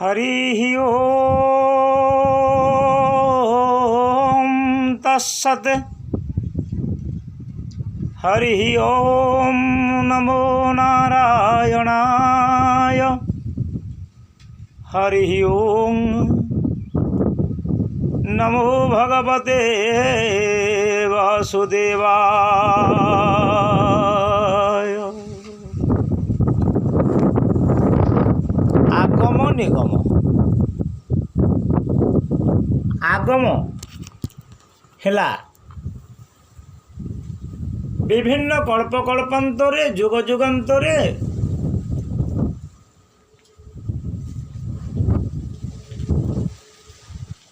हरि ओम तत्सत्। हरि ओम नमो नारायणाय। हरि ओम नमो भगवते वासुदेवाय। आगम निगम। आगम हेला विभिन्न कल्पकल्पांतरे जुग जुगांतरे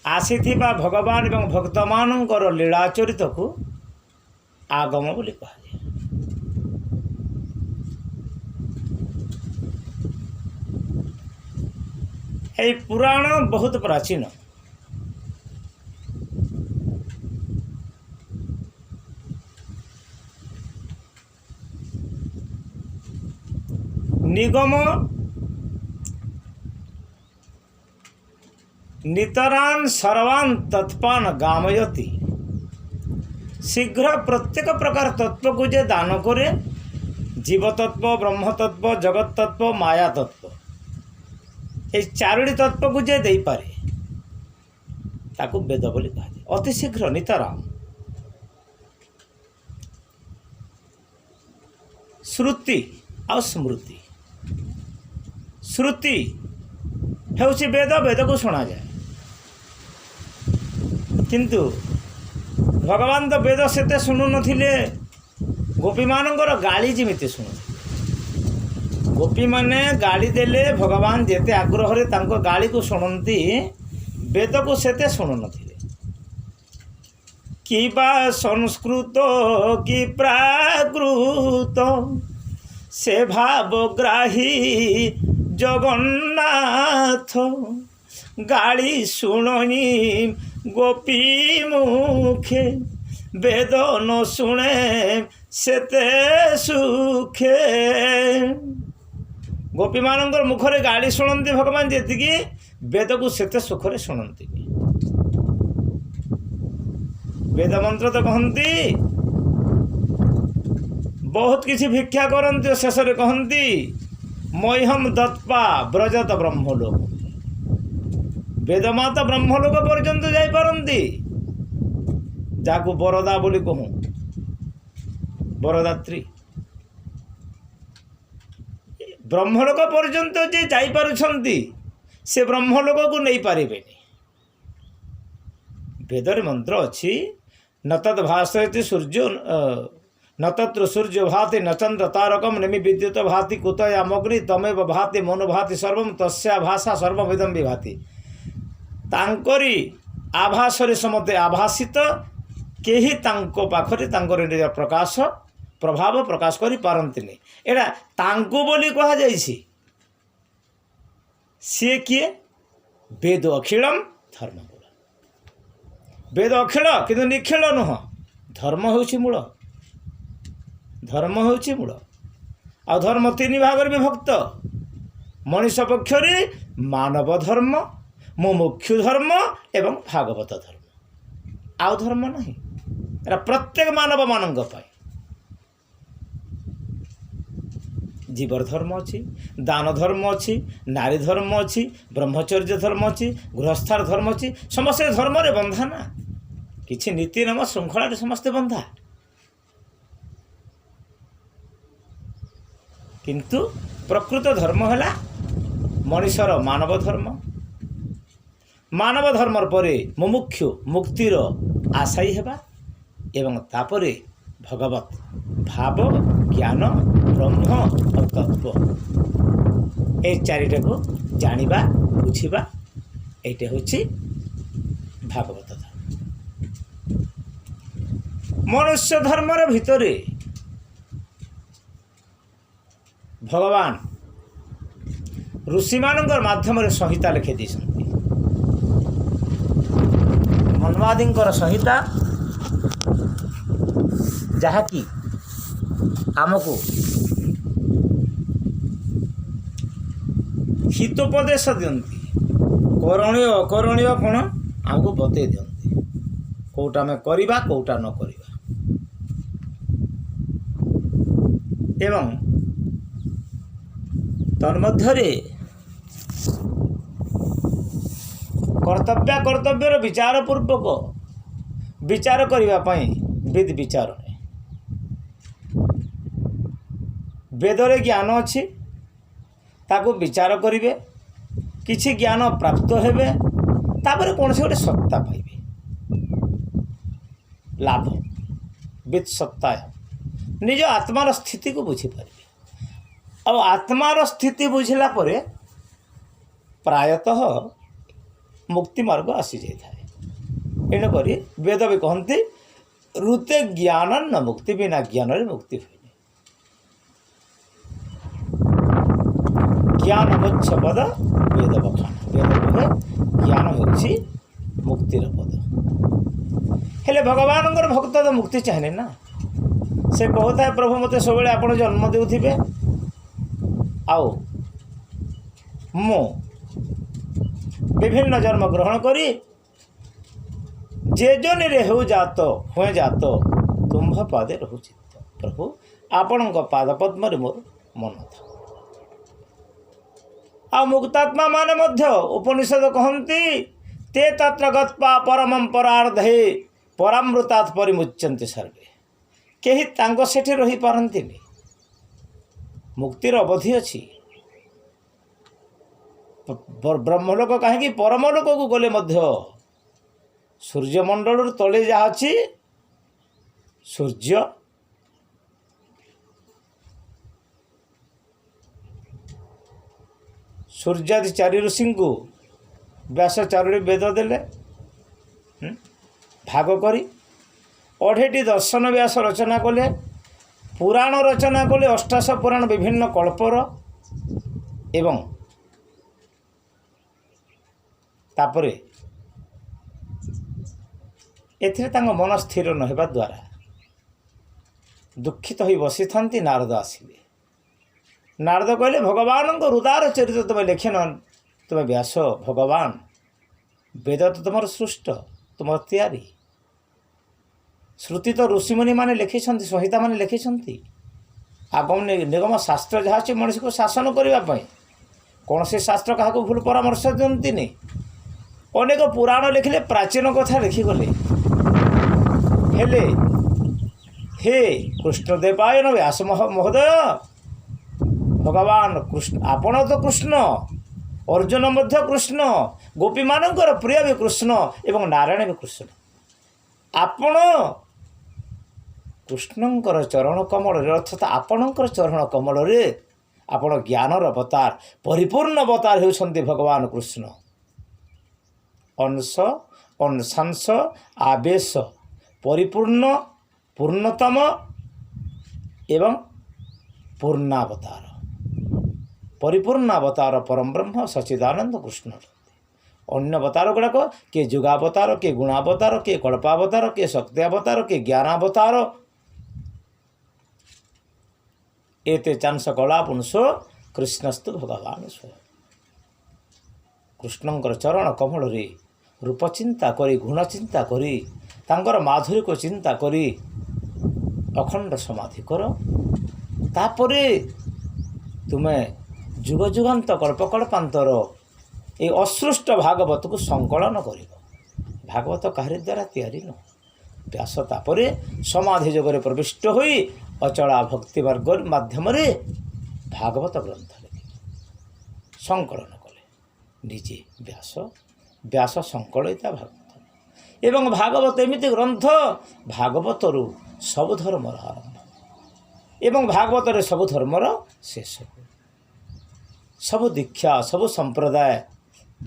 आसीथिबा भगवान एवं भक्त मानकर लीलाचरित को आगम बोली कहुए। ये पुराण बहुत प्राचीन। निगम नितरान सर्वान तत्पान गामयति। शीघ्र प्रत्येक प्रकार तत्व को जे दान करे, जीव तत्व, ब्रह्म तत्व, जगत तत्व, माया तत्व, ये चारोटी तत्व को जे दे पारे ताकू वेद बोली कहुए। अति शीघ्र नितराम। श्रुति और स्मृति। श्रुति हेउछि वेद, वेद को शुणा जाए, किंतु भगवान तो वेद सेते शुणु नथिले। गोपी मानकर गाली जिमिति शुणु। गोपी माने गाली देले भगवान जेते आग्रह रे तांको गाली को शुणंती, वेद को सेते शुणु नथिले। कि बा संस्कृत कि प्राकृत से भावग्राही जगन्नाथ। गाली शुणी गोपी मुखे, वेद न शुणे सेते सुखे। गोपी मानकर मुखरे गाली शुणती भगवान जेतिकी, वेद को सेते सुखरे शुणती। वेद मंत्र तो कहती बहुत किसी भिक्षा करती, शेष कहती मह्यम दत्पा ब्रजत ब्रह्मलोक। वेदमाता ब्रह्मलोक पर्यंत जापारती, जाकू बरदा बोली कहूँ, बरदात्री। ब्रह्मलोक पर्यंत जे जापारुछंती से ब्रह्मलोक को नहीं पारे। वेदर मंत्र अच्छी न तद भाषयति सूर्यो न तत्र सूर्य भाति न चंद्र तारकम नेमि विद्युत भाति कुतयामग्नि तमेव भाति मनो भाति सर्वम तस्या भाषा सर्वविदम विभाति। तांकरी आभासरे समते आभासित, केही तांको पाखरे तांकर निज प्रकाश प्रभाव प्रकाश करि पारंतिनी। एडा तांको बोली कहा जाइछि। से किए? वेद अखिलम धर्म मूल। वेद अखिल किंतु निखिल नुह। धर्म होछि मूल। धर्म होछि मूल। आ धर्म तीन भाग विभक्त। मनुष्य पक्षरे मानव धर्म, मुमुक्षु धर्म एवं भागवत धर्म। आउ धर्म नहीं। एरा प्रत्येक मानव मानंग पाए। जीवर धर्म अच्छी, दान धर्म अच्छी, नारी धर्म अच्छी, ब्रह्मचर्य धर्म अच्छी, गृहस्थार धर्म अच्छी। समस्त धर्म रे बंधा ना। किछि नीति नियम श्रृंखला समस्ते बंधा, किंतु प्रकृत धर्म है मनुष्यर मानव धर्म। मानव धर्मर परे मुमुक्षु मुक्तिर आशायी हेबा एवं तापरे भगवत भाव ज्ञान ब्रह्म और तत्व ए चारिटा को जानिबा बुझिबा, एटे होछि भागवत धर्म। मनुष्य धर्मर भितरे भगवान ऋषि मानकर माध्यम संहिता लिखि दैछन्ति। मन्वादींकर संहिता जहाँकि आमको हितोपदेश दियंती। କରଣୀୟ ଅକରଣୀୟ କ'ଣ ଆମକୁ ବତେଇ ଦିଅନ୍ତି, କେଉଁଟା ଆମେ କରିବା କେଉଁଟା ନ କରିବା। ଏବଂ ତନ୍ମଧ୍ୟରେ କର୍ତ୍ତବ୍ୟର ବିଚାରପୂର୍ବକ ବିଚାର କରିବା ପାଇଁ ବିଦ୍ ବିଚାରଣୀ। ବେଦରେ ଜ୍ଞାନ ଅଛି, ତାକୁ ବିଚାର କରିବେ, କିଛି ଜ୍ଞାନ ପ୍ରାପ୍ତ ହେବେ, ତାପରେ କୌଣସି ଗୋଟେ ସତ୍ତା ପାଇବେ, ଲାଭ ବିତ୍ ସତ୍ତା, ନିଜ ଆତ୍ମାର ସ୍ଥିତିକୁ ବୁଝିପାରିବେ। ଆଉ ଆତ୍ମାର ସ୍ଥିତି ବୁଝିଲା ପରେ ପ୍ରାୟତଃ ମୁକ୍ତି ମାର୍ଗ ଆସିଯାଇଥାଏ। ଏଣୁକରି ବେଦ ବି କହନ୍ତି ଋତେ ଜ୍ଞାନ ନ ମୁକ୍ତି, ବିନା ଜ୍ଞାନରେ ମୁକ୍ତି ହୁଏନି। ଜ୍ଞାନ ମୁଚ୍ଛ ପଦ ବେଦ ବଖାଣ। ବେଦ କହେ ଜ୍ଞାନ ହେଉଛି ମୁକ୍ତିର ପଦ। ହେଲେ ଭଗବାନଙ୍କର ଭକ୍ତ ତ ମୁକ୍ତି ଚାହେଁନି ନା। ସେ କହୁଥାଏ ପ୍ରଭୁ ମୋତେ ସବୁବେଳେ ଆପଣ ଜନ୍ମ ଦେଉଥିବେ, ଆଉ ମୁଁ ବିଭିନ୍ନ ଜନ୍ମ ଗ୍ରହଣ କରି ଯେ ଜନିରେ ହୁଏ ଜାତ ତୁମ୍ଭ ପାଦେ ରହୁ ଚିତ୍ତ। ପ୍ରଭୁ ଆପଣଙ୍କ ପାଦ ପଦ୍ମରେ ମୋର ମନ ଥାଉ। ଆଉ ମୁକ୍ତାତ୍ମା ମାନେ ମଧ୍ୟ ଉପନିଷଦ କହନ୍ତି ତେ ତତ୍ର ଗତ୍ୱା ପରମଂ ପରାର୍ଦ୍ଧେ ପରାମୃତାତ୍ ପରିମୁଚ୍ୟନ୍ତେ ସର୍ବେ। କେହି ତାଙ୍କ ସେଠି ରହିପାରନ୍ତିନି। ମୁକ୍ତିର ଅବଧି ଅଛି। ବ୍ରହ୍ମଲୋକ କାହିଁକି, ପରମଲୋକକୁ ଗଲେ ମଧ୍ୟ ସୂର୍ଯ୍ୟମଣ୍ଡଳରୁ ତଳେ ଯାହା ଅଛି ସୂର୍ଯ୍ୟାଦି 4 ଋଷିଙ୍କୁ ବ୍ୟାସ 4ଟି ବେଦ ଦେଲେ ଭାଗ କରି, 28ଟି ଦର୍ଶନ ବ୍ୟାସ ରଚନା କଲେ, ପୁରାଣ ରଚନା କଲେ, 88 ପୁରାଣ ବିଭିନ୍ନ କଳ୍ପର, ଏବଂ ତାପରେ ଏଥିରେ ତାଙ୍କ ମନ ସ୍ଥିର ନ ହେବା ଦ୍ୱାରା ଦୁଃଖିତ ହୋଇ ବସିଥାନ୍ତି। ନାରଦ ଆସିଲେ। ନାରଦ କହିଲେ ଭଗବାନଙ୍କ ହୃଦୟର ଚରିତ୍ର ତୁମେ ଲେଖିନ, ତୁମେ ବ୍ୟାସ ଭଗବାନ, ବେଦ ତ ତୁମର ସୃଷ୍ଟ, ତୁମର ତିଆରି। ଶ୍ରୁତି ତ ଋଷିମୁନିମାନେ ଲେଖିଛନ୍ତି, ସଂହିତାମାନେ ଲେଖିଛନ୍ତି। ଆଗମ ନିଗମ ଶାସ୍ତ୍ର ଯାହା ଅଛି ମଣିଷକୁ ଶାସନ କରିବା ପାଇଁ। କୌଣସି ଶାସ୍ତ୍ର କାହାକୁ ଭୁଲ ପରାମର୍ଶ ଦିଅନ୍ତିନି। ଅନେକ ପୁରାଣ ଲେଖିଲେ, ପ୍ରାଚୀନ କଥା ଲେଖିଗଲେ। ହେଲେ ହେ କୃଷ୍ଣଦେବାୟନ ବ୍ୟାସ ମହୋଦୟ, ଭଗବାନ କୃଷ୍ଣ, ଆପଣ ତ କୃଷ୍ଣ, ଅର୍ଜୁନ ମଧ୍ୟ କୃଷ୍ଣ, ଗୋପୀମାନଙ୍କର ପ୍ରିୟ ବି କୃଷ୍ଣ ଏବଂ ନାରାୟଣ ବି କୃଷ୍ଣ। ଆପଣ କୃଷ୍ଣଙ୍କର ଚରଣ କମଳରେ, ଅର୍ଥାତ୍ ଆପଣଙ୍କର ଚରଣ କମଳରେ ଆପଣ ଜ୍ଞାନର ଅବତାର, ପରିପୂର୍ଣ୍ଣ ଅବତାର ହେଉଛନ୍ତି ଭଗବାନ କୃଷ୍ଣ। ଅଂଶ, ଅଂଶାଂଶ, ଆବେଶ, ପରିପୂର୍ଣ୍ଣ, ପୂର୍ଣ୍ଣତମ ଏବଂ ପୂର୍ଣ୍ଣାବତାର। ପରିପୂର୍ଣ୍ଣ ଅବତାର ପରମ ବ୍ରହ୍ମ ସଚ୍ଚିଦାନନ୍ଦ କୃଷ୍ଣ। ଅନ୍ୟ ଅବତାର ଗୁଡ଼ାକ କିଏ ଯୁଗାବତାର, କିଏ ଗୁଣାବତାର, କିଏ କଳ୍ପାବତାର, କିଏ ଶକ୍ତି ଅବତାର, କିଏ ଜ୍ଞାନାବତାର। ଏତେ ଚାଂଶ କଳା ପୁଂସ କୃଷ୍ଣସ୍ତୁ ଭଗବାନ ସ୍ୱୟଂ। କୃଷ୍ଣଙ୍କର ଚରଣ କମଳରେ ରୂପ ଚିନ୍ତା କରି, ଗୁଣ ଚିନ୍ତା କରି, ତାଙ୍କର ମାଧୁରୀକୁ ଚିନ୍ତା କରି ଅଖଣ୍ଡ ସମାଧି କର। ତାପରେ ତୁମେ ଯୁଗ ଯୁଗାନ୍ତ କଳ୍ପକଳ୍ପାନ୍ତର এই অসৃষ্ট ভাগবতକୁ ସଂକଳନ କରିବ। ଭାଗବତ କାହାରି ଦ୍ୱାରା ତିଆରି ନୁହଁ। ବ୍ୟାସ ତାପରେ ସମାଧି ଯୋଗରେ ପ୍ରବିଷ୍ଟ ହୋଇ ଅଚଳା ଭକ୍ତି ମାର୍ଗ ମାଧ୍ୟମରେ ଭାଗବତ ଗ୍ରନ୍ଥ ଲେଖିଲେ, ସଂକଳନ କଲେ ନିଜେ। ବ୍ୟାସ ସଂକଳିତା ଭାଗବତ। ଏବଂ ଭାଗବତ ଏମିତି ଗ୍ରନ୍ଥ, ଭାଗବତରୁ ସବୁ ଧର୍ମର ଆରମ୍ଭ ଏବଂ ଭାଗବତରେ ସବୁ ଧର୍ମର ଶେଷ। ସବୁ ଦୀକ୍ଷା, ସବୁ ସମ୍ପ୍ରଦାୟ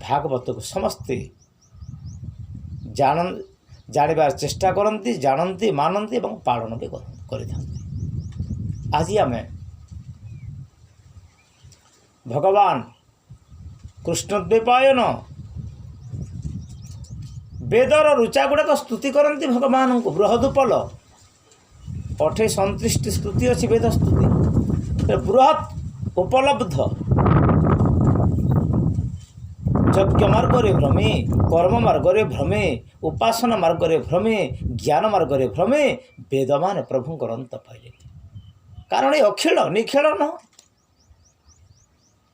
ଭାଗବତକୁ ସମସ୍ତେ ଜାଣିବାର ଚେଷ୍ଟା କରନ୍ତି, ଜାଣନ୍ତି, ମାନନ୍ତି ଏବଂ ପାଳନ ବି କରିଥାନ୍ତି। ଆଜି ଆମେ ଭଗବାନ କୃଷ୍ଣଦ୍ୱୈପାୟନ ବେଦର ଋଚା ଗୁଡ଼ାକ ସ୍ତୁତି କରନ୍ତି ଭଗବାନଙ୍କୁ। ବୃହଦୁପଲ 28-29ଟି ସ୍ତୁତି ଅଛି ବେଦ ସ୍ତୁତି। ବୃହତ୍ ଉପଲବ୍ଧ ଯଜ୍ଞ ମାର୍ଗରେ ଭ୍ରମେ, କର୍ମ ମାର୍ଗରେ ଭ୍ରମେ, ଉପାସନା ମାର୍ଗରେ ଭ୍ରମେ, ଜ୍ଞାନ ମାର୍ଗରେ ଭ୍ରମେ, ବେଦମାନେ ପ୍ରଭୁଙ୍କର ଅନ୍ତ ପାଇଲେ। କାରଣ ଏ ଅଖିଳ ନିଖିଳ ନୁହଁ।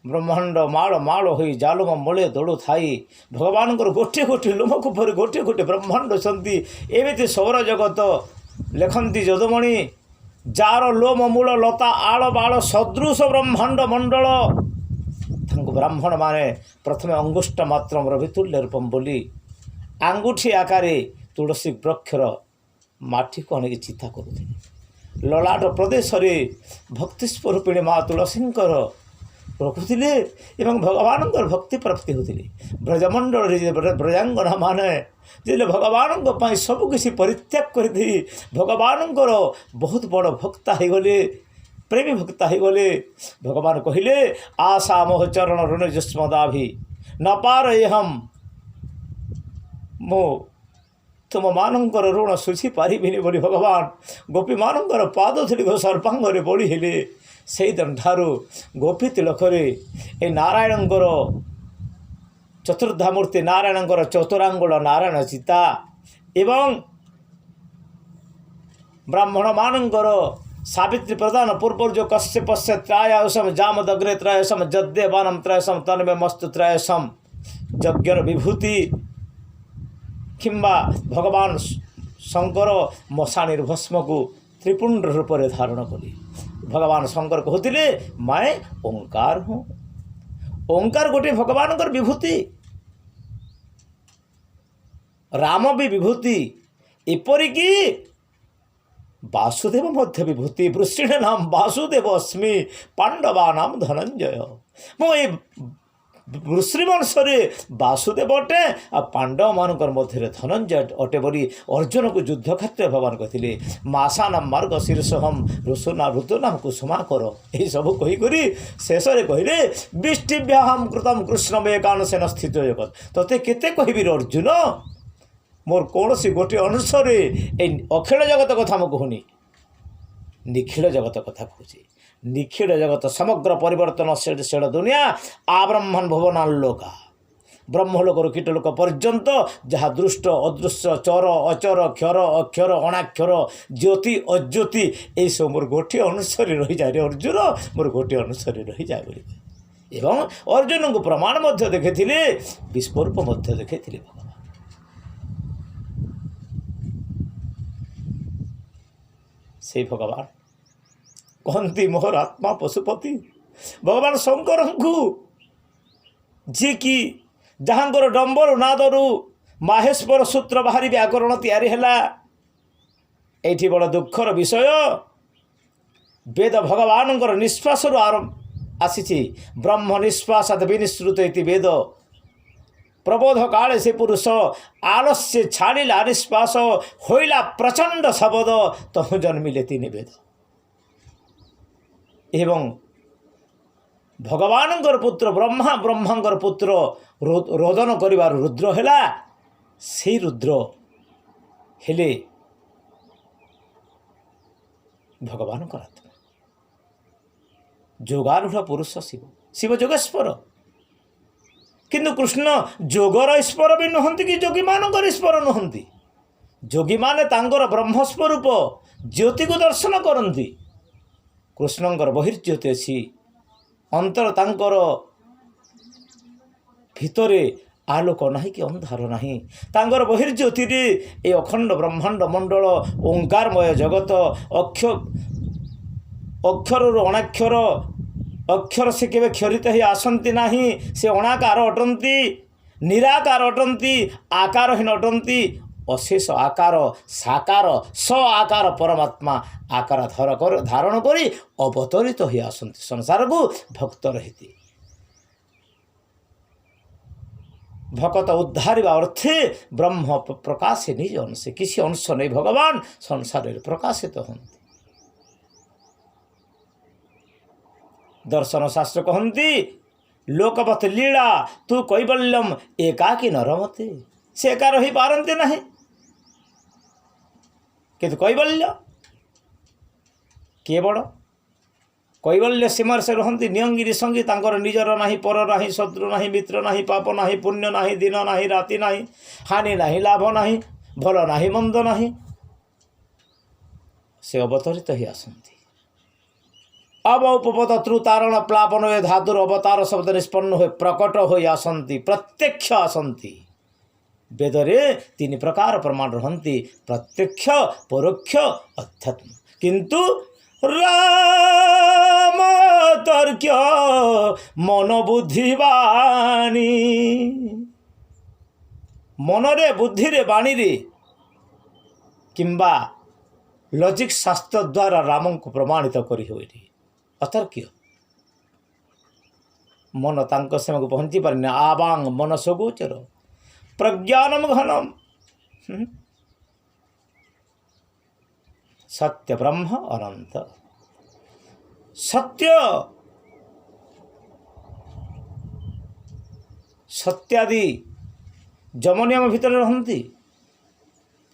ବ୍ରହ୍ମାଣ୍ଡ ମାଳ ମାଳ ହୋଇ ଜାଲୁମ ମୂଳେ ଦୌଡ଼ୁଥାଇ ଭଗବାନଙ୍କର ଗୋଟିଏ ଗୋଟିଏ ଲୋମକୁ ପରି ଗୋଟିଏ ଗୋଟିଏ ବ୍ରହ୍ମାଣ୍ଡ ଅଛନ୍ତି। ଏମିତି ସୌର ଜଗତ ଲେଖନ୍ତି ଯଦୁମଣି, ଯାର ଲୋମ ମୂଳ ଲତା ଆଳ ବାଳ ସଦୃଶ ବ୍ରହ୍ମାଣ୍ଡ ମଣ୍ଡଳ। ତାଙ୍କୁ ବ୍ରାହ୍ମଣମାନେ ପ୍ରଥମେ ଅଙ୍ଗୁଷ୍ଠ ମାତ୍ରମର ବିତୁଲ୍ୟ ରୂପମ ବୋଲି ଆଙ୍ଗୁଠି ଆକାରେ ତୁଳସୀ ବୃକ୍ଷର ମାଟିକୁ ଆଣିକି ଚିତା କରୁଥିଲେ। ଲଲାଟ ପ୍ରଦେଶରେ ଭକ୍ତି ସ୍ୱରୂପିଣୀ ମା ତୁଳସୀଙ୍କର ରଖୁଥିଲେ ଏବଂ ଭଗବାନଙ୍କର ଭକ୍ତି ପ୍ରାପ୍ତି ହେଉଥିଲେ। ବ୍ରଜମଣ୍ଡଳରେ ବ୍ରଜାଙ୍ଗନା ମାନେ ଯେତେବେଳେ ଭଗବାନଙ୍କ ପାଇଁ ସବୁକିଛି ପରିତ୍ୟାଗ କରିଦେଇ ଭଗବାନଙ୍କର ବହୁତ ବଡ଼ ଭକ୍ତା ହୋଇଗଲେ, ପ୍ରେମୀ ଭକ୍ତା ହୋଇଗଲେ। ଭଗବାନ କହିଲେ, ଆଶା ମୋହ ଚରଣ ଋଣ ଯୁଷ୍ମଦାଭି ନ ପାର ଏହମ୍, ମୁଁ ତୁମମାନଙ୍କର ଋଣ ଶୁଝି ପାରିବିନି ବୋଲି ଭଗବାନ ଗୋପୀମାନଙ୍କର ପାଦ ଧୂଳିକ ସର୍ବାଙ୍ଗରେ ବଳି ହେଲେ। ସେଇଦିନଠାରୁ ଗୋପୀ ତିଳକରେ ଏ ନାରାୟଣଙ୍କର ଚତୁର୍ଦ୍ଧାମୂର୍ତ୍ତି ନାରାୟଣଙ୍କର ଚତୁରାଙ୍ଗୁଳ ନାରାୟଣ ଚିତା ଏବଂ ବ୍ରାହ୍ମଣମାନଙ୍କର ସାବିତ୍ରୀ ପ୍ରଦାନ ପୂର୍ବରୁ ଯେଉଁ କଶ୍ୟ ପଶ୍ୟ ତ୍ରାୟସମ ଜାମଦଗ୍ରେ ତ୍ରାୟସମ ଯଦ୍ଦେବାନମ ତ୍ରାୟସମ ତନ୍ମେ ମସ୍ତୁ ତ୍ରାୟସମ ଯଜ୍ଞର ବିଭୂତି କିମ୍ବା ଭଗବାନ ଶଙ୍କର ମଶାଣୀର ଭସ୍ମକୁ ତ୍ରିପୁଣ୍ଡ ରୂପରେ ଧାରଣ କଲି। ଭଗବାନ ଶଙ୍କର କହୁଥିଲେ, ମାଏ ଓଙ୍କାର ହୁଁ। ଓଙ୍କାର ଗୋଟିଏ ଭଗବାନଙ୍କର ବିଭୂତି, ରାମ ବି ବିଭୂତି, ଏପରିକି ବାସୁଦେବ ମଧ୍ୟ ବିଭୂତି। ବୃଷିଣ ନାମ ବାସୁଦେବ ଅସ୍ମି ପାଣ୍ଡବା ନାମ ଧନଞ୍ଜୟ। ମୁଁ ଏ ବୃଷି ବଂଶରେ ବାସୁଦେବ ଅଟେ ଆଉ ପାଣ୍ଡବମାନଙ୍କର ମଧ୍ୟରେ ଧନଞ୍ଜୟ ଅଟେ ବୋଲି ଅର୍ଜୁନକୁ ଯୁଦ୍ଧ କ୍ଷେତ୍ରରେ ଭଗବାନ କହିଥିଲେ। ମାସା ନାମ ମାର୍ଗ ଶୀର୍ଷହମ ଋଷୁନା ଋତୁ ନାମ କୁସୁମା କର। ଏହିସବୁ କହିକରି ଶେଷରେ କହିଲେ, ବିଷ୍ଟିଭ୍ୟାହମ କୃତମ କୃଷ୍ଣ ଏକାଂଶେନ ସ୍ଥିତ ଜଗତ। ତୋତେ କେତେ କହିବି ଅର୍ଜୁନ, ମୋର କୌଣସି ଗୋଟିଏ ଅନୁସାରେ ଏଇ ଅଖିଳ ଜଗତ କଥା ମୁଁ କହୁନି, ନିଖିଳ ଜଗତ କଥା କହୁଛି। ନିଖିଳ ଜଗତ ସମଗ୍ର ପରିବର୍ତ୍ତନଶୀଳ ଦୁନିଆ ଆବ୍ରହ୍ମଣ ଭୁବନାଲୋକା, ବ୍ରହ୍ମଲୋକରୁ କୀଟଲୋକ ପର୍ଯ୍ୟନ୍ତ ଯାହା ଦୃଷ୍ଟ ଅଦୃଶ୍ୟ ଚର ଅଚର କ୍ଷର ଅକ୍ଷର ଅଣାକ୍ଷର ଜ୍ୟୋତି ଅଜ୍ୟୋତି ଏଇସବୁ ମୋର ଗୋଟିଏ ଅନୁସାରେ ରହିଯାଏ ରେ ଅର୍ଜୁନ, ମୋର ଗୋଟିଏ ଅନୁସାରେ ରହିଯାଏ ବୋଲି। ଏବଂ ଅର୍ଜୁନଙ୍କୁ ପ୍ରମାଣ ମଧ୍ୟ ଦେଖେଇଥିଲେ, ବିଶ୍ୱରୂପ ମଧ୍ୟ ଦେଖେଇଥିଲେ ଭଗବାନ। ସେଇ ଭଗବାନ କହନ୍ତି ମୋହର ଆତ୍ମା ପଶୁପତି। ଭଗବାନ ଶଙ୍କରଙ୍କୁ ଯିଏକି ଯାହାଙ୍କର ଡମ୍ବରୁ ନାଦରୁ ମାହେଶ୍ୱର ସୂତ୍ର ବାହାରି ବ୍ୟାକରଣ ତିଆରି ହେଲା। ଏଇଠି ବଡ଼ ଦୁଃଖର ବିଷୟ, ବେଦ ଭଗବାନଙ୍କର ନିଶ୍ୱାସରୁ ଆସିଛି। ବ୍ରହ୍ମ ନିଶ୍ୱାସାତ୍ ବିନିଶ୍ରୁତ ଇତି ବେଦ, ପ୍ରବୋଧ କାଳେ ସେ ପୁରୁଷ ଆଲସ୍ୟ ଛାଡ଼ିଲା ନିଶ୍ୱାସ, ହୋଇଲା ପ୍ରଚଣ୍ଡ ଶବଦ ତହୁ ଜନ୍ମିଲେ ତିନି ବେଦ। ଏବଂ ଭଗବାନଙ୍କର ପୁତ୍ର ବ୍ରହ୍ମା, ବ୍ରହ୍ମାଙ୍କର ପୁତ୍ର ରୋଦନ କରିବାର ରୁଦ୍ର ହେଲା। ସେଇ ରୁଦ୍ର ହେଲେ ଭଗବାନଙ୍କର ଆତ୍ମା। ଯୋଗାରୂଢ଼ ପୁରୁଷ ଶିବ, ଶିବ ଯୋଗେଶ୍ୱର। କିନ୍ତୁ କୃଷ୍ଣ ଯୋଗର ଈଶ୍ୱର ବି ନୁହନ୍ତି କି ଯୋଗୀମାନଙ୍କର ଈଶ୍ୱର ନୁହନ୍ତି। ଯୋଗୀମାନେ ତାଙ୍କର ବ୍ରହ୍ମସ୍ୱରୂପ ଜ୍ୟୋତିକୁ ଦର୍ଶନ କରନ୍ତି। କୃଷ୍ଣଙ୍କର ବହିର୍ଜ୍ୟୋତି ଅଛି, ଅନ୍ତର ତାଙ୍କର ଭିତରେ ଆଲୋକ ନାହିଁ କି ଅନ୍ଧାର ନାହିଁ। ତାଙ୍କର ବହିର୍ଜ୍ୟୋତିରେ ଏ ଅଖଣ୍ଡ ବ୍ରହ୍ମାଣ୍ଡ ମଣ୍ଡଳ ଓଙ୍କାରମୟ ଜଗତ, ଅକ୍ଷରରୁ ଅଣାକ୍ଷର, ଅକ୍ଷର ସେ କେବେ କ୍ଷରିତ ହୋଇ ଆସନ୍ତି ନାହିଁ। ସେ ଅଣାକାର ଅଟନ୍ତି, ନିରାକାର ଅଟନ୍ତି, ଆକାରହୀନ ଅଟନ୍ତି। ଅଶେଷ ଆକାର ସାକାର ସ ଆକାର ପରମାତ୍ମା ଆକାର ଧାରଣ କରି ଅବତରିତ ହୋଇ ଆସନ୍ତି ସଂସାରକୁ ଭକ୍ତର ହିତେ। ଭକତ ଉଦ୍ଧାରିବା ଅର୍ଥେ ବ୍ରହ୍ମ ପ୍ରକାଶେ ନିଜ ଅଂଶେ, କିଛି ଅଂଶ ନେଇ ଭଗବାନ ସଂସାରରେ ପ୍ରକାଶିତ ହୁଅନ୍ତି। ଦର୍ଶନ ଶାସ୍ତ୍ର କହନ୍ତି, ଲୋକପଥ ଲୀଳା ତୁ କୈବଲ୍ୟମ ଏକାକୀ ନରମତେ। ସେ ଏକା ରହିପାରନ୍ତି ନାହିଁ, କିନ୍ତୁ କୈବଲ୍ୟ କିଏ ବଡ଼? कैवल्य सीमार से रहती नियंगिरी संगी तांकर निजर नाही पर नाही शत्रु नाही मित्र नाही पाप नाही पुण्य नाही दिन नाही राति नाही हानि नाही लाभ नाही भल नाही मंद नाही से अवतरित ही आसंती अब उपपद त्रुतारण प्लावन हुए धातुर अवतार शब्द निष्पन्न हुए प्रकट हो आसंती प्रत्यक्ष आसंती वेदरे तीन प्रकार प्रमाण रहती प्रत्यक्ष परोक्ष अध्यात्म किंतु राम तर्क मन बुद्धिवाणी मनरे बुद्धि बाणी रे किंबा लॉजिक शास्त्र द्वारा राम को प्रमाणित करी हुए अतर्क्य मन तांको सेमक पहुँची पारे आवांग मन सगोचर प्रज्ञानम घनम सत्य ब्रह्म अनंत सत्य सत्यादि जमनियम भितर रहती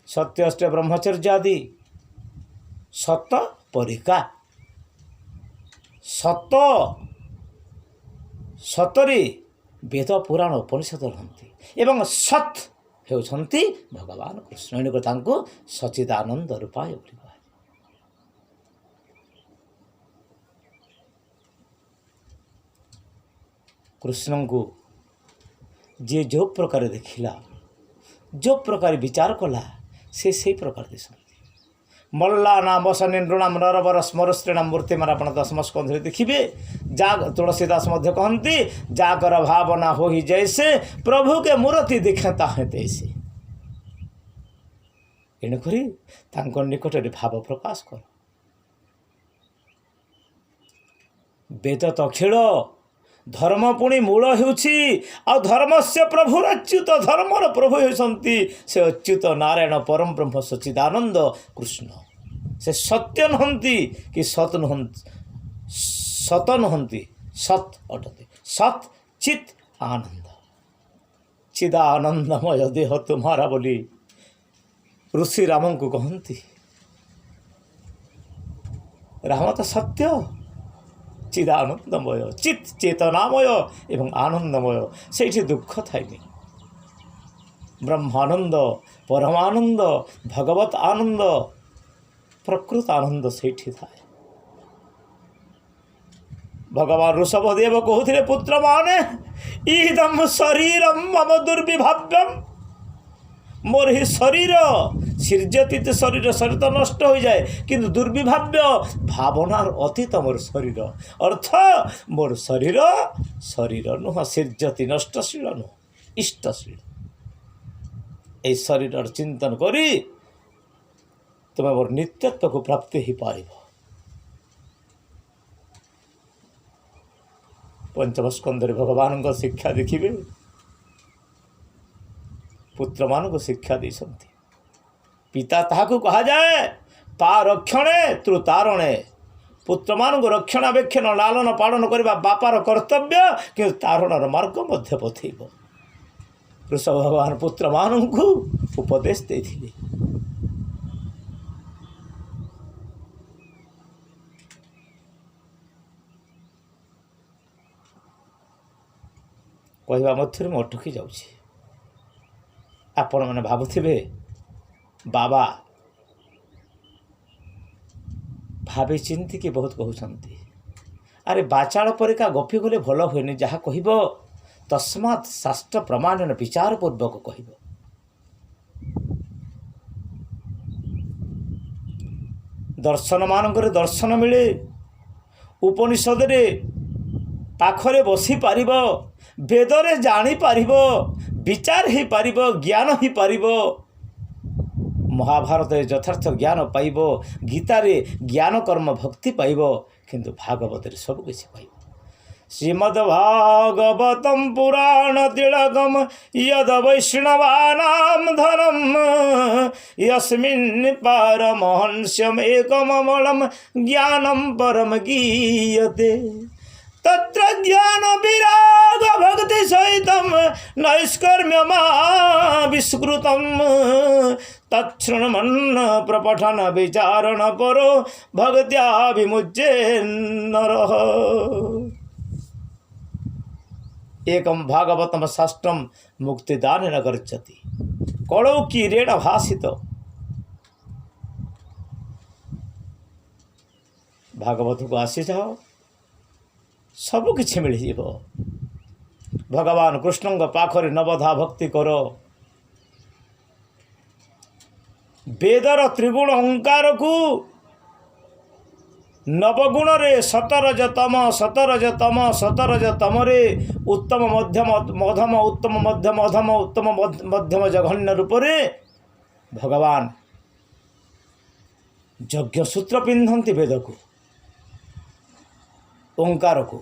सत्य अष्ट ब्रह्मचर्य आदि सत परिका सत सतरे वेद पुराण उपनिषद रहती एवं सत होती भगवान कृष्ण एणुक तांको सच्चिदानंद रूपाय बोली कहा कृष्ण को जे जो प्रकार देखिला जो प्रकार विचार कला से प्रकार दिशा मल्ला नाम सनिन्द्रणाम नरवर स्मरस्त्रीणाम मूर्ति मार आप 10 स्कंधे देखिए जा तुलसीदास कहती जाकर भावना हो ही जैसे प्रभु के मूर्ति दिखता है तैसे एणुक निकट भाव प्रकाश कर वेद तो खेल धर्म पुणी मूल हो धर्म से प्रभुर अच्युत धर्मर प्रभु होती से अच्युत नारायण परम ब्रह्म सच्चिदानंद कृष्ण से सत्य नुहति कि सत नुहति सत अटते सत चित आनंद चिदानंदमय देह तुम्हारा बोली ऋषि राम को कहती राम तो सत्य चिदानंदमय चित चेतनामय एवं आनंदमय से दुख थाई ब्रह्मानंद परमानंद भगवत आनंद प्रकृत आनंद से थाए भगवान ऋषभदेव कहते पुत्र माने इदम शरीरम मम दुर्विभाव्यम मोर ही शरीर सृजती शरीर शरीर तो नष्ट हो जाए किंतु दुर्विभाव्य भावनार अतीत मोर शरीर अर्थ मोर शरीर शरीर नुह सृजती नष्टशील नुह इष्टशील ए शरीर चिंतन करी तुम्हें मोर नित्यत्व को प्राप्ति ही पार पंचम स्कंदे भगवान को शिक्षा देखिए पुत्र मान को शिक्षा दी पिता ताकू कहा जाए पारक्षणे त्रुतारणे पुत्र मान को रक्षणाबेक्षण लालन पालन करने बापार कर्तव्य कि तारणर मार्ग मध्य पथेब ऋषभ भगवान पुत्र मान को उपदेश देथिले कहवा मध्य में अटकी जाऊँगी आपण मैंने भावुवे बाबा भावी चिंतिकी बहुत कहते अरे बाचाल परिका गपी गले भल हुए जहाँ कह तस्मात् शास्त्र प्रमाणन विचार पूर्वक कह दर्शन मानक दर्शन मिले उपनिषद पाखरे बसी पार वेदरे जानी पार विचार ही पार ज्ञान ही पार महाभारत यथार्थ ज्ञान पाइब गीतारे ज्ञान कर्म भक्ति पाइब किंतु भागवत सबकिछि पाइब श्रीमद्भागवतम पुराण तिलकम यद वैष्णवानां धनम यस्मिन् पारमहंस्यम् एकममलं ज्ञानं परम गीयते तत्र ज्ञान विराग भक्ति सहितम नैष्कर्म्यमा विस्कृतम तच्छृण्वन् प्रपठन विचारण परो भक्त्या विमुच्ये नरः। एकम भागवतम षष्ठम मुक्तिदान न गच्छति कलौ कीरेण भासित। भागवत को आसी जाओ सबकि मिल जाव। भगवान कृष्ण पाखरे नवधा भक्ति कर। वेदर त्रिगुण ओंकार को नवगुण रे शतरजतम रे उत्तम मध्यम मध्यम उत्तम मध्यम अधम उत्तम मध्यम जघन्य रूप रे भगवान यज्ञ सूत्र पिंधती वेद को ओंकार को।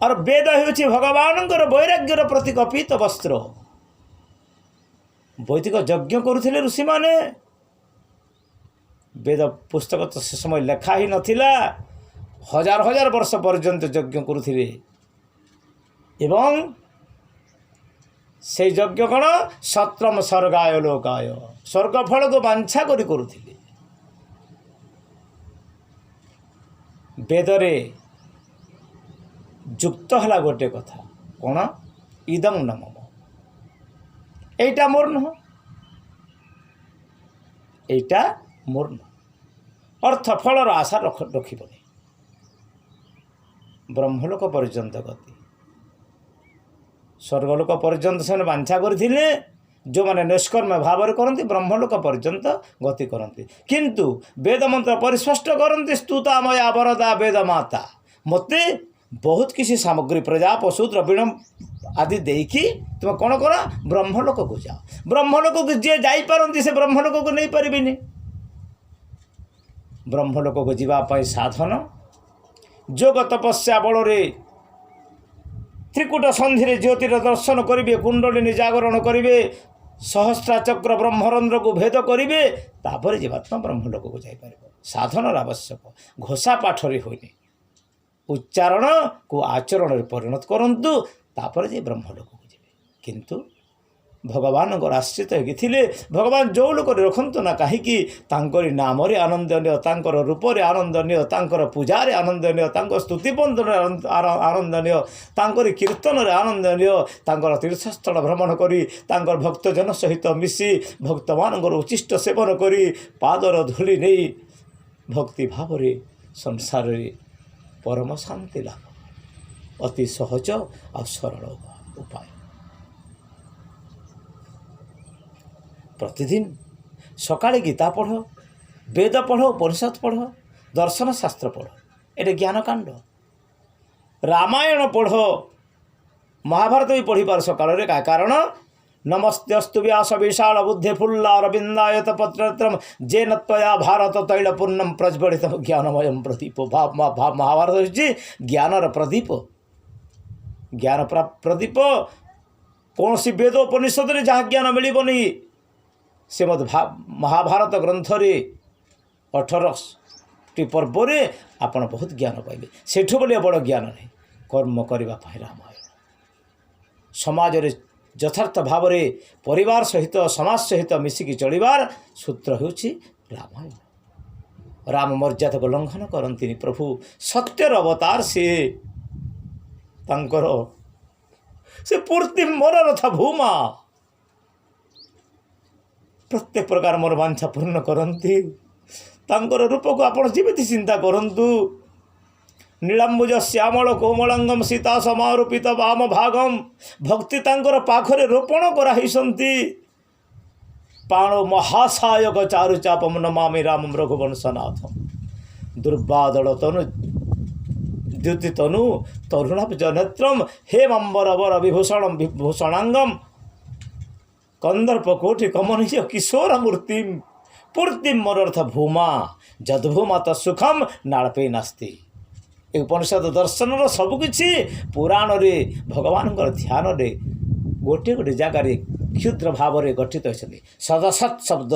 और वेद होछि भगवान वैराग्यर प्रतीक पीत वस्त्र। वैदिक यज्ञ करुथिले ऋषि माने। वेद पुस्तक तो से समय लेखा ही नथिला। हजार हजार वर्ष पर्यंत यज्ञ करुथिले एवं से यज्ञ कण सत्रम स्वर्गाय लोकाय स्वर्ग फल को बांछा करी करुथिले। वेदरे जुक्त हला गोटे कथा कौन इदं न मम एटा मोर नह एटा मोर न अर्थ फलर आशा रखिबनी। ब्रह्मलोक पर्यंत गति स्वर्गलोक पर्यंत से बांछा करथिले जो माने निष्कर्म भाव करती ब्रह्मलोक पर्यंत गति करती। किंतु वेद मंत्र परिस्पष्ट करती स्तुता मया वरदा वेद माता मते बहुत किसी सामग्री प्रजा पशु द्रविण आदि देकी तुम कौन कर ब्रह्मलोक को जाओ। ब्रह्मलोक को जी जापारती से ब्रह्मलोक को नहीं पारिनी। ब्रह्मलोक को जीवाई साधन जोग तपस्या बल त्रिकूट संधि ज्योतिर दर्शन करेंगे कुंडलिनी जागरण करेंगे सहस्रा चक्र ब्रह्मरंध्र को भेद करेंगे तापर जीवात्मा ब्रह्मलोक को जापर। साधन आवश्यक घोषा पाठरे होनी उच्चारण को आचरण में परिणत करंतु तापर जे ब्रह्मलोक को जाए। किंतु भगवान आश्रित होते भगवान जो लोक रखतु ना कहीं नाम आनंद नियो तांकर रूप रे आनंद नियो तांकर पूजा रे आनंद नियो तांकर स्तुतिबंधन आनंद नियो तांकर कीर्तन रे आनंद नियो तांकर तीर्थस्थल भ्रमण करी तांकर भक्तजन सहित मिसी भक्तमान उचिष्ट सेवन करी पादर धूली नहीं भक्ति भाव रे संसार रे परम शांति लाभ अति सहज और सरल उपाय। प्रतिदिन सकाळे गीता पढ़ वेद पढ़ उपनिषद पढ़ दर्शन शास्त्र पढ़ ये ज्ञान कांड। रामायण पढ़ महाभारत भी पढ़ी पार सकाळ रे का कारण नमस्तेस्तु व्यास विशाल बुद्धे फुल्ला रविंदायत पत्रत्रम जेन त्वया भारत तैल पूर्णम प्रज्वलित ज्ञानमय प्रदीप। महाभारत होछि ज्ञानर प्रदीप। ज्ञान प्रदीप कौन सी वेद उपनिषद रे जहाँ ज्ञान मिलबनी श्रीमद् महाभारत ग्रंथ रे 18टी पर्व रे आपण बहुत ज्ञान पाइबे। सेठु बोले बड़ ज्ञान नहीं कर्म करबा पाई रामायण समाज रे यथार्थ भाव रे परिवार सहित समाज सहित मिसिकी चलिबार सूत्र होछि रामायण। राम मर्यादा को लंघन करंतिनी प्रभु सत्यर अवतार से तांकर से पूर्ति मनर था भूमा प्रत्येक प्रकार मोर वांछा पूर्ण करती तांकर रूप को आपण जीवित चिंता करंतु। नीलांबुज श्यामल कोमलांगम सीता समारूपित वाम भागम भक्ति तांकर पाखरे रोपण कराइसंती पाणो महासायक चारुचापम नमामि रामं रघुवंशनाथम। दुर्बादल तनु द्युति तनु तरुणाब्ज नेत्रम हेमंबरवर विभूषणम विभूषणांगम कंदर्प कोटि कमनीय किशोर मूर्तिम पूर्तिम मोरर्थ भूमा जदभूमा तत्सुखम नाड़पे नास्ति। ए उपनिषद दर्शन सबकि पुराण रे भगवान ध्यान रे गोटे गोटे जगार क्षुद्र भाव रे गठित होती। सदसत शब्द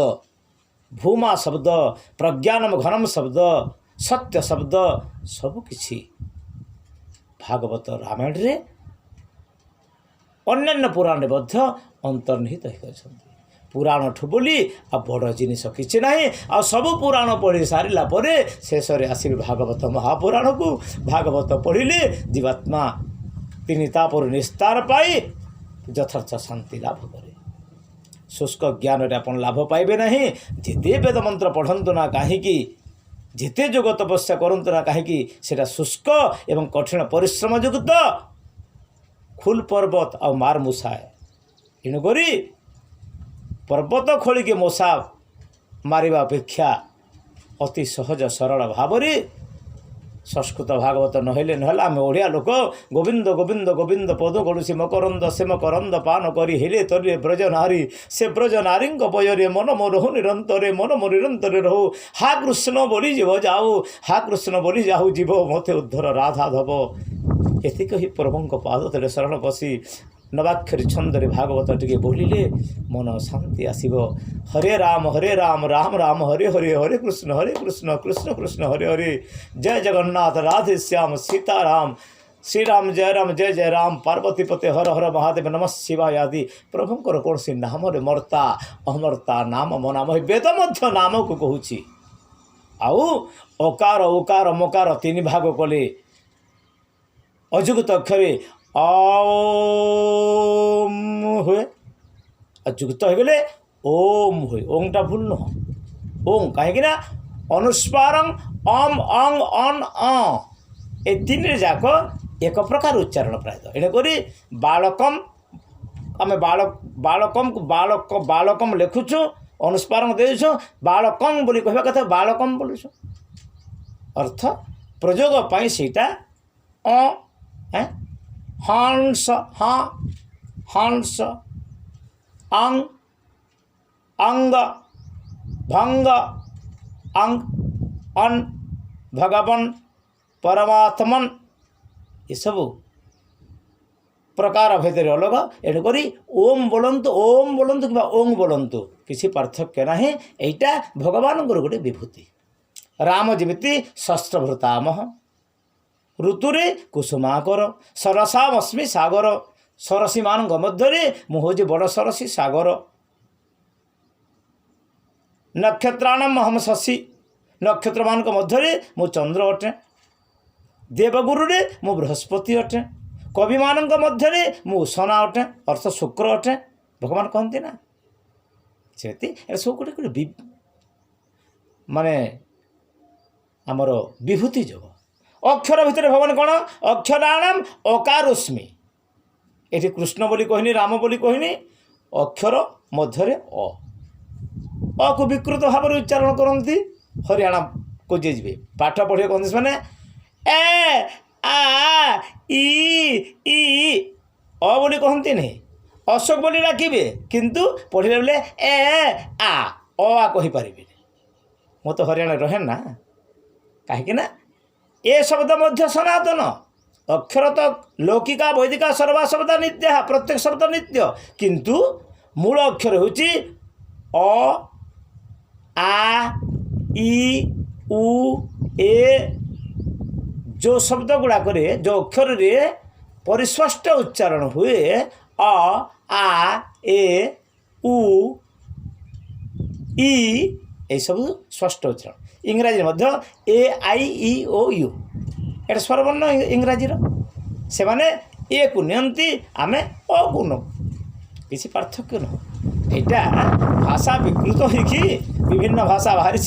भूमा शब्द प्रज्ञानम घनम शब्द सत्य शब्द सबकि भागवत रामायण रे अन्यान्य पुराण मध्य अंतर्निहित हो पुराण ठू बोली आ बड़ जिनिस किसी ना आ सब पुराण पढ़ी सारा पर शेष में आसबे भागवत महापुराण को भागवत पढ़िले जीवात्मा तीन तापर निस्तार पाई यथार्थ शांति लाभ करे शुष्क ज्ञान आप लाभ पाइबे ना जिते वेद मंत्र पढ़ंतु ना कहीं जिते जोग तपस्या करंतु ना कहीं सेटा शुष्क एवं कठिन परिश्रम युक्त खुल पर्वत आ मार मूषाए एणुक पर्वत खोलिके मूषा मारिबा अपेक्षा अति सहज सरल भाव संस्कृत भागवत नहले नहला आम ओडिया लोक गोविंद गोविंद गोविंद पद गड़ुसी मकरंद से मकरंद पान करी हेले तरे ब्रज नारी से ब्रज नारी पयरे मन मोर निरंतरे मन मोर निरंतरे रहु हा कृष्ण बोली जीव जाऊ हा कृष्ण बोली जाऊ जीव मते उद्धर राधा धब एतिक ही प्रभु पाद तले शरण बसी नवाक्षरी छंदरे भागवत टिके बोलिले मन शांति आसीबो हरे राम राम राम हरे हरे हरे कृष्ण कृष्ण कृष्ण हरे हरे जय जगन्नाथ राधे श्याम सीताराम श्री राम जय जय राम पार्वती पते हर हर महादेव नमः शिवाय आदि प्रभुंकर कौन सी नाम रे मर्ता अमर्ता नाम मो नाम वेद मध्य नाम को कहूँ आउ अकार उकार मकार तीन भाग कले अजुगत अक्षरे ओम हुए जुक्त हो गले ओम हुए ओंटा भूल नुह ओं कहीं अनुस्वारं अम अंग अन ए तीन जाक एक प्रकार उच्चारण प्रायतः एणुक बालकम आम बालकम को बालकम लिखुचु अनुस्वारं देछु बालकं बोली कहवा कथा बालकम बोलुछु अर्थ प्रयोग पाई सीटा हंस हाँ हंस अंग अंग भंग अंग अन भगवन परमात्मन ये सब प्रकार भेद अलग एणुक ओम बोलतु कि ओंग बोलतु किसी पार्थक्य ना एटा भगवान गोटे विभूति राम जमी शस्त्रभृतामह ऋतुरे कुसुमाकर सरसामस्मि सागर सरसी मान मध्य मुझे बड़ सरसी सागर नक्षत्राणाम अहम शशि नक्षत्र मान मध्य मु चंद्र अटे देवगुरु मु बृहस्पति अटे कवि मान मध्य मु उषना अटे अर्थ शुक्र अटे भगवान कहते ना से सब गोटे माने आमर विभूति जोग अक्षर भितर भगवान कौन अक्षराणाम अकारुस्मी ये कृष्ण बोली कहनी राम बोली कहनी अक्षर मध्य अ को विकृत भाव उच्चारण करती हरियाणा को जी पाठ पढ़े कहते मैंने ए आ ई अ बोली कहती नहीं अशोक बोली डाकिबे किंतु पढ़ले बोले ए आ कहीपर मु तो हरियाणा रहे ना कहीं ना ए शब्द मध्य सनातन अक्षर तो लौकिका वैदिका सर्वा शब्द नित्य प्रत्येक शब्द नित्य किंतु मूल अक्षर होची अ आ ई उ ए जो शब्द गुड़ाक जो अक्षर रे परिस्पष्ट उच्चारण हुए अ आ ए उ ई ये सब स्पष्ट उच्चारण इंग्राजी मध्य ए आई ई ओ यू एट स्वरवर्ण इंग्राजी से माने ए को नियंती आमे ओ को न किसी पार्थक्य न यहाँ भाषा विकृत होगी विभिन्न भाषा बाहरी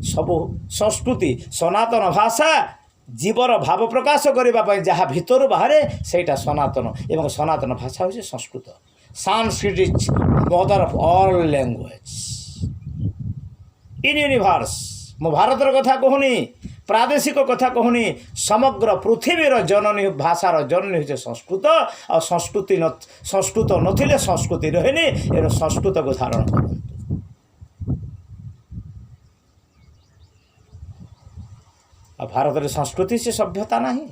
सब संस्कृति सनातन भाषा जीवर भाव प्रकाश करने जहाँ भितर बाहर सेटा सनातन एवं सनातन भाषा हूँ Sanskrit Sanskrit is mother of all language in universe मो भारतर कथा कहूनी प्रादेशिक कथा कहूनी समग्र पृथ्वीर जननी भाषार जननी हूँ संस्कृत और संस्कृत नथिले संस्कृति रहेनी एवं संस्कृत को धारण करूँ भारत संस्कृति से सभ्यता नहीं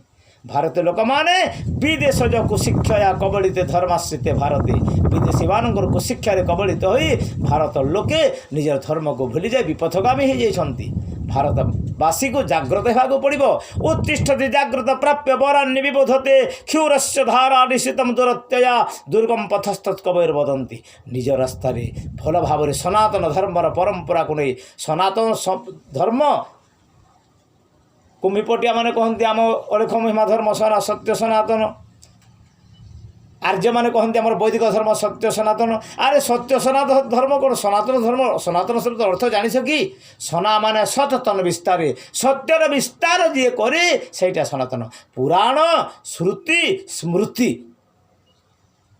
भारतीय लोक माने विदेश जो कुशिक्षा कबलित धर्माश्रित भारती विदेशी मान कुशिक्षा कबलित हो भारत लोके निजर धर्म को भूली जाए विपथगामी हो जाती ଭାରତବାसी को जाग्रत होगा पड़ो उत्तिष्ठति जाग्रत प्राप्य वरान्य विबोधते क्षूरस्य धारा निशितम दुरत्यया दुर्गम पथस्तत् कबैर वदंती निज रास्तार भल भाव सनातन धर्मर परंपरा को नहीं सनातन धर्म कुम्भीपटिया मैंने कहते आम अलेख महिमा धर्म सत्य सनातन आर्य मैंने कहते आम वैदिक धर्म सत्य सनातन अरे सत्य सनातन धर्म कौन सनातन शब्द अर्थ जानिस कि सना माने सत तन विस्तार सत्यर विस्तार जी करे सहीटा सनातन पुराण श्रुति स्मृति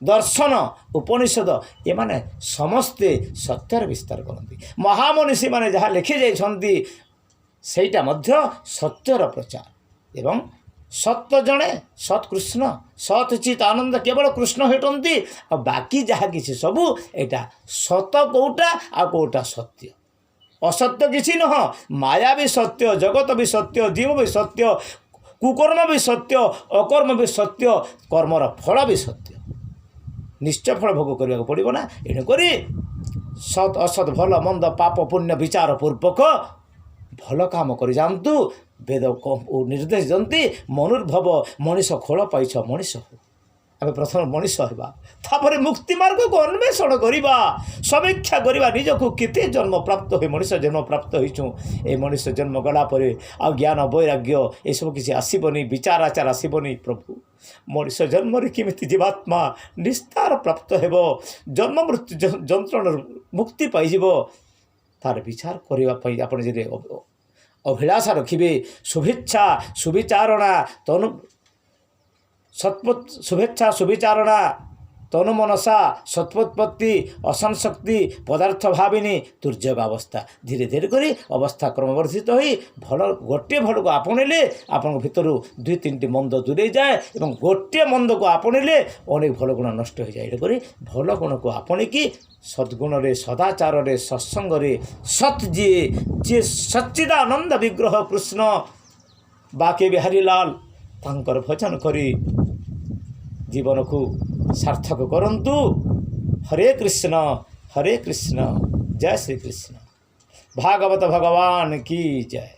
दर्शन उपनिषद ये माने समस्ते सत्यर विस्तार करती महामनीषी माने जहाँ लिखि जाइछन्ति सेटा मध्य सत्यर प्रचार एवं सत्य जड़े सत्कृष्ण सत चित आनंद केवल कृष्ण हेटंती आ बाकी जहाँ किसी सबू एटा सत कौटा आ कौटा सत्य असत्य किसी नह माया भी सत्य जगत भी सत्य जीव भी सत्य कुकर्म भी सत्य अकर्म भी सत्य कर्मर फल भी सत्य निश्चय फल भोग करने को पड़ो ना एणुक सत असत भल मंद पाप पुण्य विचार पूर्वक भल काम कर जातु वेद निर्देश दिखती मनुर्भव मनीष खोल पाइछ मनीष हो आम प्रथम मनीष होगा मुक्ति मार्ग को अन्वेषण करवा समीक्षा करवा निजक केते जन्म प्राप्त हो मनीष जन्म प्राप्त हो मनीष जन्म गलापर आ ज्ञान वैराग्य ये सब किसी आसबनी विचार आचार आसबनी प्रभु मनीष जन्म केमिति जीवात्मा निस्तार प्राप्त हो जन्म मृत्यु जंत्रण मुक्ति पाइब तार विचार करने आप अभिलाषा रखिए शुभेच्छा सुविचारणा तनु शुभेच्छा सुविचारणा तनु मनसा सत्वोत्पत्ति असंशक्ति पदार्थ भाविनी दुर्जग अवस्था धीरे धीरे करी अवस्था क्रमवर्धित हो भल गोटे भल को आपणिले आपण भितर दुई तीन मंद दूरे जाए और गोटे मंद को आपणिले अनेक भल गुण नष्ट हो जाए करी भल गुण को आपणिकी सद्गुण रे सदाचार रे सत्संग रे सत जी सच्चिदानंद विग्रह कृष्ण बाके बिहारी लाल तांकर भजन करी जीवन को सार्थक करंतु। हरे कृष्ण जय श्री कृष्ण। भागवत भगवान की जय।